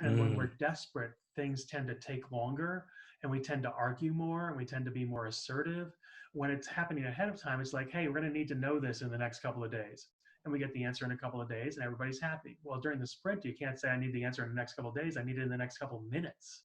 And when we're desperate, things tend to take longer and we tend to argue more and we tend to be more assertive. When it's happening ahead of time, it's like, hey, we're going to need to know this in the next couple of days. And we get the answer in a couple of days and everybody's happy. Well, during the sprint, you can't say, I need the answer in the next couple of days. I need it in the next couple of minutes.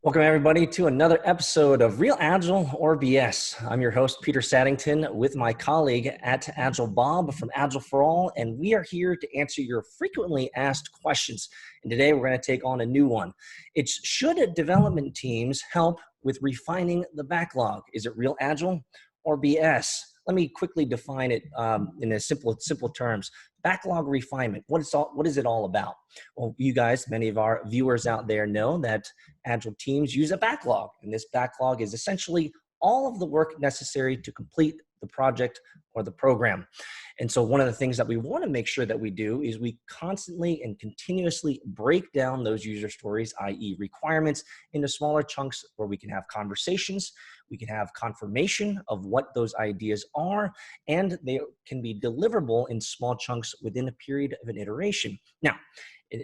Welcome, everybody, to another episode of Real Agile or BS. I'm your host, Peter Saddington, with my colleague at Agile Bob from Agile for All, and we are here to answer your frequently asked questions. And today we're going to take on a new one. It's, should development teams help with refining the backlog? Is it Real Agile or BS? Let me quickly define it in simple terms. Backlog refinement, what is it all about? Well, you guys, many of our viewers out there know that Agile teams use a backlog, and this backlog is essentially all of the work necessary to complete the project or the program. And so one of the things that we want to make sure that we do is we constantly and continuously break down those user stories, i.e. requirements, into smaller chunks where we can have conversations, we can have confirmation of what those ideas are, and they can be deliverable in small chunks within a period of an iteration. Now,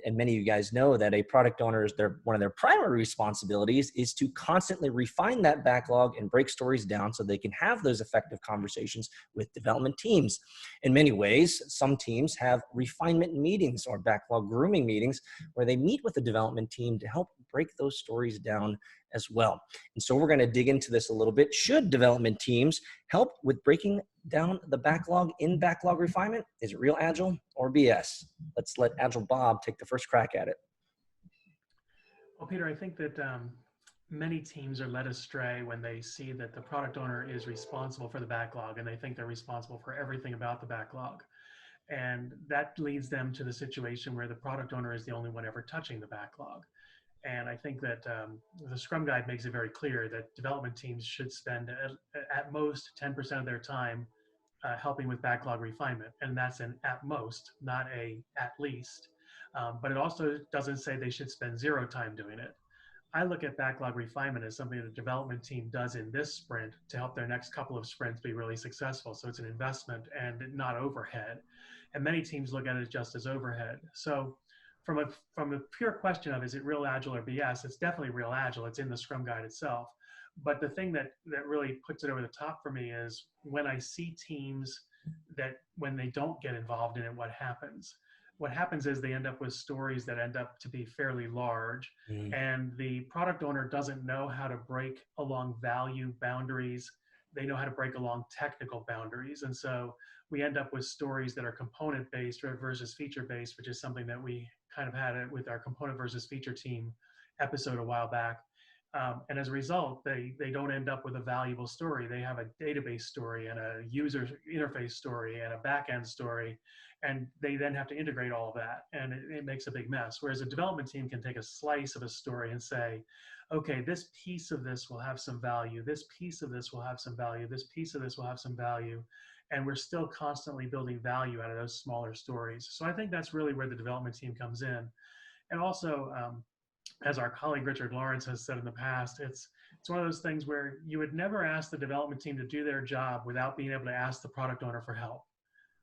and many of you guys know that a product owner, one of their primary responsibilities is to constantly refine that backlog and break stories down so they can have those effective conversations with development teams. In many ways, some teams have refinement meetings or backlog grooming meetings where they meet with the development team to help break those stories down as well. And so we're going to dig into this a little bit. Should development teams help with breaking down the backlog in backlog refinement? Is it Real Agile or BS? Let's let Agile Bob take the first crack at it. Well, Peter, I think that many teams are led astray when they see that the product owner is responsible for the backlog and they think they're responsible for everything about the backlog. And that leads them to the situation where the product owner is the only one ever touching the backlog. And I think that the Scrum Guide makes it very clear that development teams should spend at most 10% of their time helping with backlog refinement. And that's an at most, not a at least. But it also doesn't say they should spend zero time doing it. I look at backlog refinement as something the development team does in this sprint to help their next couple of sprints be really successful. So it's an investment and not overhead. And many teams look at it just as overhead. So from a pure question of, is it Real Agile or BS? It's definitely Real Agile. It's in the Scrum Guide itself. But the thing that really puts it over the top for me is when I see teams that when they don't get involved in it, what happens? What happens is they end up with stories that end up to be fairly large, and the product owner doesn't know how to break along value boundaries. They know how to break along technical boundaries. And so we end up with stories that are component-based versus feature-based, which is something that we kind of had it with our component versus feature team episode a while back. And as a result, they don't end up with a valuable story. They have a database story and a user interface story and a backend story, and they then have to integrate all of that, and it makes a big mess. Whereas a development team can take a slice of a story and say, okay, this piece of this will have some value, this piece of this will have some value, this piece of this will have some value, and we're still constantly building value out of those smaller stories. So I think that's really where the development team comes in. And also, as our colleague Richard Lawrence has said in the past, it's one of those things where you would never ask the development team to do their job without being able to ask the product owner for help.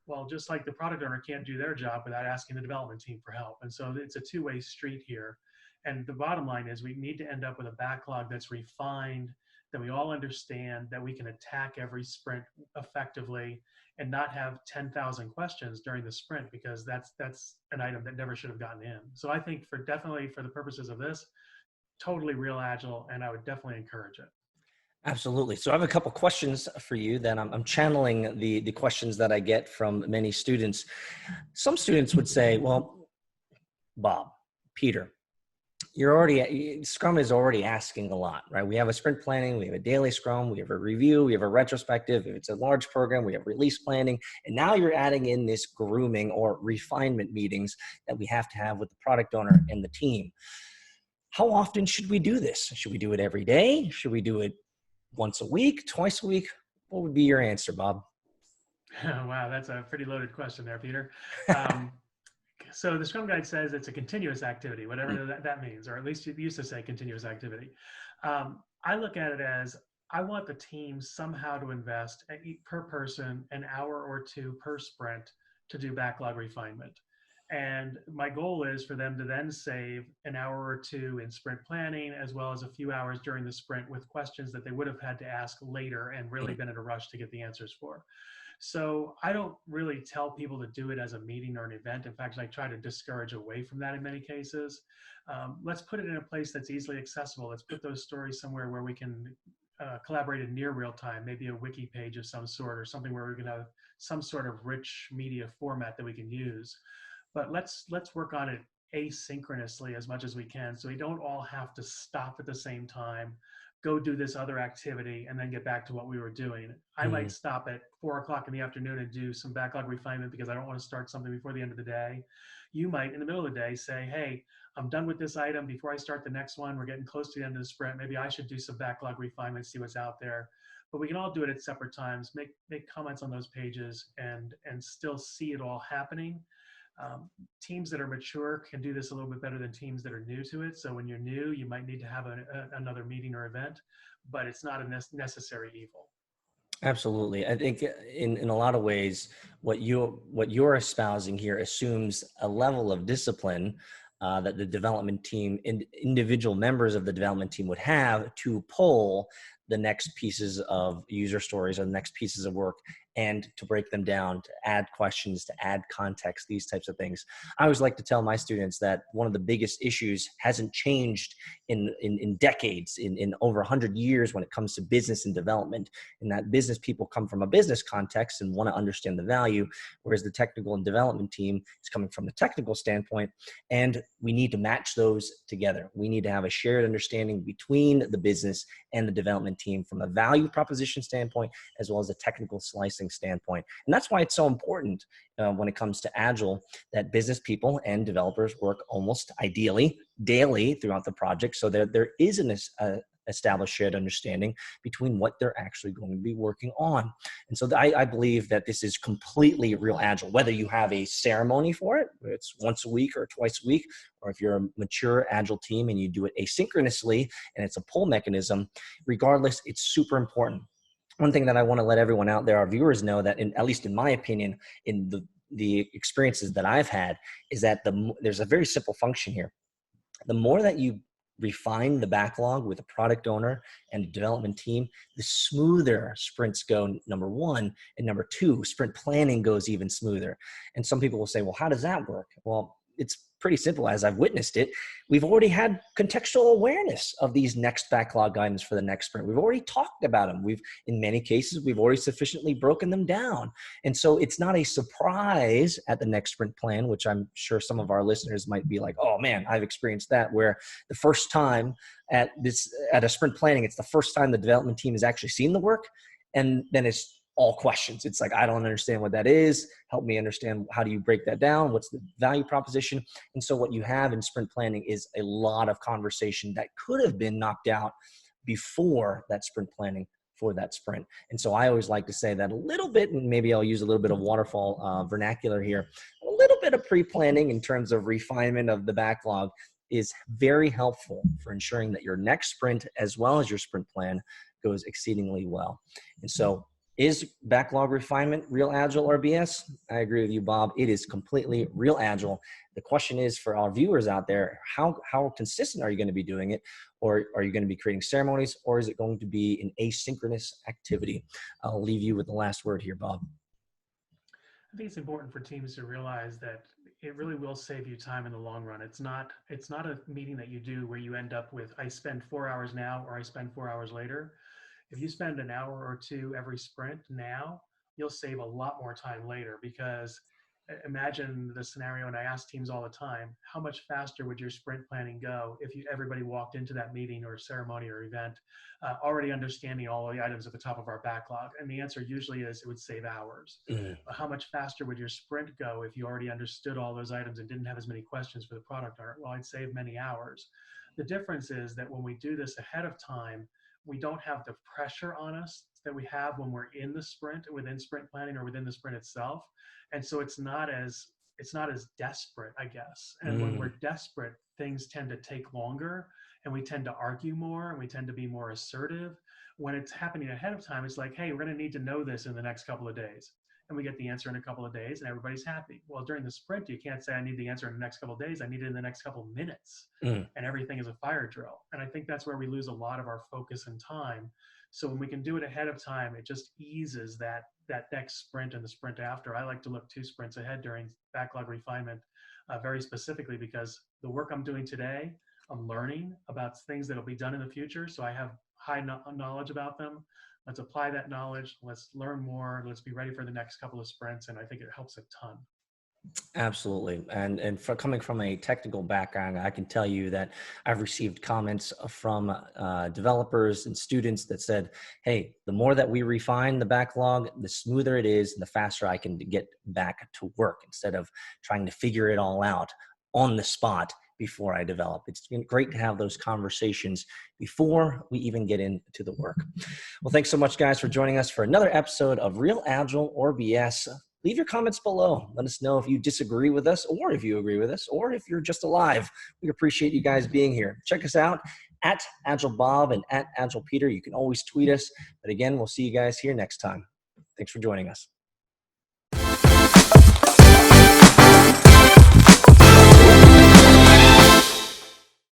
Well, just like the product owner can't do their job without asking the development team for help. And so it's a two-way street here. And the bottom line is we need to end up with a backlog that's refined, that we all understand, that we can attack every sprint effectively and not have 10,000 questions during the sprint, because that's an item that never should have gotten in. So I think definitely for the purposes of this, totally Real Agile, and I would definitely encourage it. Absolutely. So I have a couple questions for you that I'm channeling the questions that I get from many students. Some students would say, well, Bob, Peter, Scrum is already asking a lot, right? We have a sprint planning, we have a daily Scrum, we have a review, we have a retrospective. If it's a large program, we have release planning. And now you're adding in this grooming or refinement meetings that we have to have with the product owner and the team. How often should we do this? Should we do it every day? Should we do it once a week, twice a week? What would be your answer, Bob? Wow, that's a pretty loaded question there, Peter. So the Scrum Guide says it's a continuous activity, whatever that means, or at least it used to say continuous activity. I look at it as I want the team somehow to invest per person an hour or two per sprint to do backlog refinement. And my goal is for them to then save an hour or two in sprint planning, as well as a few hours during the sprint with questions that they would have had to ask later and really been in a rush to get the answers for. So I don't really tell people to do it as a meeting or an event. In fact, I try to discourage away from that in many cases. Let's put it in a place that's easily accessible. Let's put those stories somewhere where we can collaborate in near real time, maybe a wiki page of some sort or something where we can have some sort of rich media format that we can use. But let's work on it asynchronously as much as we can, so we don't all have to stop at the same time, go do this other activity, and then get back to what we were doing. I might Mm, stop at 4 o'clock in the afternoon and do some backlog refinement because I don't want to start something before the end of the day. You might, in the middle of the day, say, hey, I'm done with this item. Before I start the next one, we're getting close to the end of the sprint. Maybe I should do some backlog refinement, see what's out there. But we can all do it at separate times, make comments on those pages, and still see it all happening. Teams that are mature can do this a little bit better than teams that are new to it. So when you're new, you might need to have another meeting or event, but it's not a necessary evil. absolutely. I think in a lot of ways, what you're espousing here assumes a level of discipline that the development team and individual members of the development team would have to pull the next pieces of user stories or the next pieces of work and to break them down, to add questions, to add context, these types of things. I always like to tell my students that one of the biggest issues hasn't changed in decades, in over 100 years when it comes to business and development, and that business people come from a business context and want to understand the value, whereas the technical and development team is coming from the technical standpoint, and we need to match those together. We need to have a shared understanding between the business and the development team from a value proposition standpoint, as well as a technical slicing standpoint. And that's why it's so important when it comes to Agile that business people and developers work almost ideally daily throughout the project, so that there is an established shared understanding between what they're actually going to be working on. And so I believe that this is completely real Agile, whether you have a ceremony for it, whether it's once a week or twice a week, or if you're a mature Agile team and you do it asynchronously and it's a pull mechanism. Regardless, it's super important. One thing that I want to let everyone out there, our viewers, know that, at least in my opinion, in the experiences that I've had, is that there's a very simple function here. The more that you refine the backlog with a product owner and a development team, the smoother sprints go, number one. And number two, sprint planning goes even smoother. And some people will say, well, how does that work? Well, it's pretty simple. As I've witnessed it, we've already had contextual awareness of these next backlog items for the next sprint. We've already talked about them. In many cases, we've already sufficiently broken them down. And so it's not a surprise at the next sprint plan, which I'm sure some of our listeners might be like, oh man, I've experienced that, where the first time at a sprint planning, it's the first time the development team has actually seen the work. And then it's all questions. It's like, I don't understand what that is. Help me understand, how do you break that down? What's the value proposition? And so what you have in sprint planning is a lot of conversation that could have been knocked out before that sprint planning for that sprint. And so I always like to say that a little bit, and maybe I'll use a little bit of waterfall vernacular here, a little bit of pre-planning in terms of refinement of the backlog is very helpful for ensuring that your next sprint, as well as your sprint plan, goes exceedingly well. And so, is backlog refinement real Agile or BS? I agree with you, Bob. It is completely real Agile. The question is, for our viewers out there, how consistent are you going to be doing it? Or are you going to be creating ceremonies? Or is it going to be an asynchronous activity? I'll leave you with the last word here, Bob. I think it's important for teams to realize that it really will save you time in the long run. It's not a meeting that you do where you end up with, I spend 4 hours now or I spend 4 hours later. If you spend an hour or two every sprint now, you'll save a lot more time later, because imagine the scenario, and I ask teams all the time, how much faster would your sprint planning go if everybody walked into that meeting or ceremony or event already understanding all of the items at the top of our backlog? And the answer usually is it would save hours. Mm. How much faster would your sprint go if you already understood all those items and didn't have as many questions for the product owner? Well, I'd save many hours. The difference is that when we do this ahead of time, we don't have the pressure on us that we have when we're in the sprint, within sprint planning or within the sprint itself. And so it's not as desperate, I guess. And when Mm. we're desperate, things tend to take longer and we tend to argue more and we tend to be more assertive. when it's happening ahead of time, it's like, hey, we're going to need to know this in the next couple of days. And we get the answer in a couple of days and everybody's happy. Well, during the sprint, you can't say I need the answer in the next couple of days. I need it in the next couple of minutes. And everything is a fire drill. And I think that's where we lose a lot of our focus and time. So when we can do it ahead of time, it just eases that next sprint and the sprint after. I like to look 2 sprints ahead during backlog refinement, very specifically, because the work I'm doing today, I'm learning about things that will be done in the future. So I have high knowledge about them. Let's apply that knowledge. Let's learn more. Let's be ready for the next couple of sprints. And I think it helps a ton. Absolutely. And for coming from a technical background, I can tell you that I've received comments from developers and students that said, hey, the more that we refine the backlog, the smoother it is and the faster I can get back to work instead of trying to figure it all out on the spot before I develop. It's been great to have those conversations before we even get into the work. Well, thanks so much, guys, for joining us for another episode of Real Agile or BS. Leave your comments below. Let us know if you disagree with us or if you agree with us or if you're just alive. We appreciate you guys being here. Check us out at AgileBob and at AgilePeter. You can always tweet us. But again, we'll see you guys here next time. Thanks for joining us.